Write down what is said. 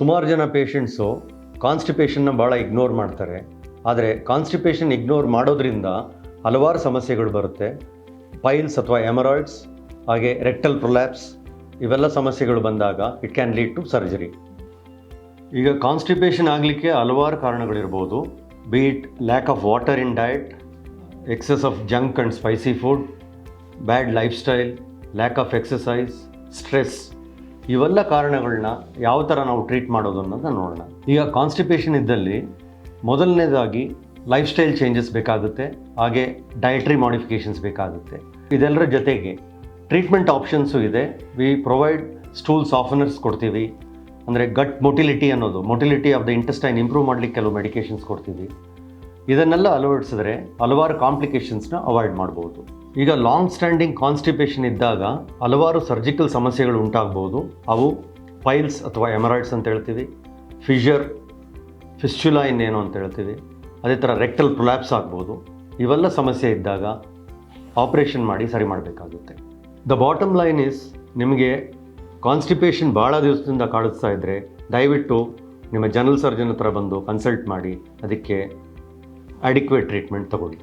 ಸುಮಾರು ಜನ ಪೇಷಂಟ್ಸು ಕಾನ್ಸ್ಟಿಪೇಷನ್ನ ಭಾಳ ಇಗ್ನೋರ್ ಮಾಡ್ತಾರೆ. ಆದರೆ ಕಾನ್ಸ್ಟಿಪೇಷನ್ ಇಗ್ನೋರ್ ಮಾಡೋದ್ರಿಂದ ಹಲವಾರು ಸಮಸ್ಯೆಗಳು ಬರುತ್ತೆ. ಪೈಲ್ಸ್ ಅಥವಾ ಎಮರಾಯ್ಡ್ಸ್, ಹಾಗೆ ರೆಕ್ಟಲ್ ಪ್ರೊಲ್ಯಾಪ್ಸ್, ಇವೆಲ್ಲ ಸಮಸ್ಯೆಗಳು ಬಂದಾಗ it can lead to surgery. ಈಗ ಕಾನ್ಸ್ಟಿಪೇಷನ್ ಆಗಲಿಕ್ಕೆ ಹಲವಾರು ಕಾರಣಗಳಿರ್ಬೋದು. Be it lack of water in diet, excess of junk and spicy food, bad lifestyle, lack of exercise, stress, ಇವೆಲ್ಲ ಕಾರಣಗಳನ್ನ ಯಾವ ಥರ ನಾವು ಟ್ರೀಟ್ ಮಾಡೋದು ಅನ್ನೋದನ್ನ ನೋಡೋಣ. ಈಗ ಕಾನ್ಸ್ಟಿಪೇಷನ್ ಇದ್ದಲ್ಲಿ ಮೊದಲನೇದಾಗಿ ಲೈಫ್ ಸ್ಟೈಲ್ ಚೇಂಜಸ್ ಬೇಕಾಗುತ್ತೆ, ಹಾಗೆ ಡಯಟ್ರಿ ಮಾಡಿಫಿಕೇಷನ್ಸ್ ಬೇಕಾಗುತ್ತೆ. ಇದೆಲ್ಲರ ಜೊತೆಗೆ ಟ್ರೀಟ್ಮೆಂಟ್ ಆಪ್ಷನ್ಸು ಇದೆ. ವಿ ಪ್ರೊವೈಡ್ ಸ್ಟೂಲ್ ಸಾಫ್ಟನರ್ಸ್ ಕೊಡ್ತೀವಿ, ಅಂದರೆ gut motility of the intestine improve ಮಾಡಲಿಕ್ಕೆ ಕೆಲವು ಮೆಡಿಕೇಷನ್ಸ್ ಕೊಡ್ತೀವಿ. ಇದನ್ನೆಲ್ಲ ಅಳವಡಿಸಿದ್ರೆ ಹಲವಾರು ಕಾಂಪ್ಲಿಕೇಶನ್ಸ್ನ ಅವಾಯ್ಡ್ ಮಾಡ್ಬೋದು. ಈಗ ಲಾಂಗ್ ಸ್ಟ್ಯಾಂಡಿಂಗ್ ಕಾನ್ಸ್ಟಿಪೇಷನ್ ಇದ್ದಾಗ ಹಲವಾರು ಸರ್ಜಿಕಲ್ ಸಮಸ್ಯೆಗಳು ಉಂಟಾಗ್ಬೋದು. ಅವು ಪೈಲ್ಸ್ ಅಥವಾ ಎಮರಾಯ್ಡ್ಸ್ ಅಂತ ಹೇಳ್ತೀವಿ, ಫಿಸ್ಚುಲಾ ಇನ್ನೇನು ಅಂತ ಹೇಳ್ತೀವಿ, ಅದೇ ಥರ ರೆಕ್ಟಲ್ ಪ್ರೊಲ್ಯಾಪ್ಸ್ ಆಗ್ಬೋದು. ಇವೆಲ್ಲ ಸಮಸ್ಯೆ ಇದ್ದಾಗ ಆಪ್ರೇಷನ್ ಮಾಡಿ ಸರಿ ಮಾಡಬೇಕಾಗುತ್ತೆ. ದ ಬಾಟಮ್ ಲೈನ್ ಈಸ್, ನಿಮಗೆ ಕಾನ್ಸ್ಟಿಪೇಷನ್ ಭಾಳ ದಿವಸದಿಂದ ಕಾಡಿಸ್ತಾ ಇದ್ದರೆ ದಯವಿಟ್ಟು ನಿಮ್ಮ ಜನರಲ್ ಸರ್ಜನ್ ಹತ್ರ ಬಂದು ಕನ್ಸಲ್ಟ್ ಮಾಡಿ ಅದಕ್ಕೆ ಅಡಿಕ್ವೇಟ್ ಟ್ರೀಟ್ಮೆಂಟ್ ತಗೊಳ್ಳಿ.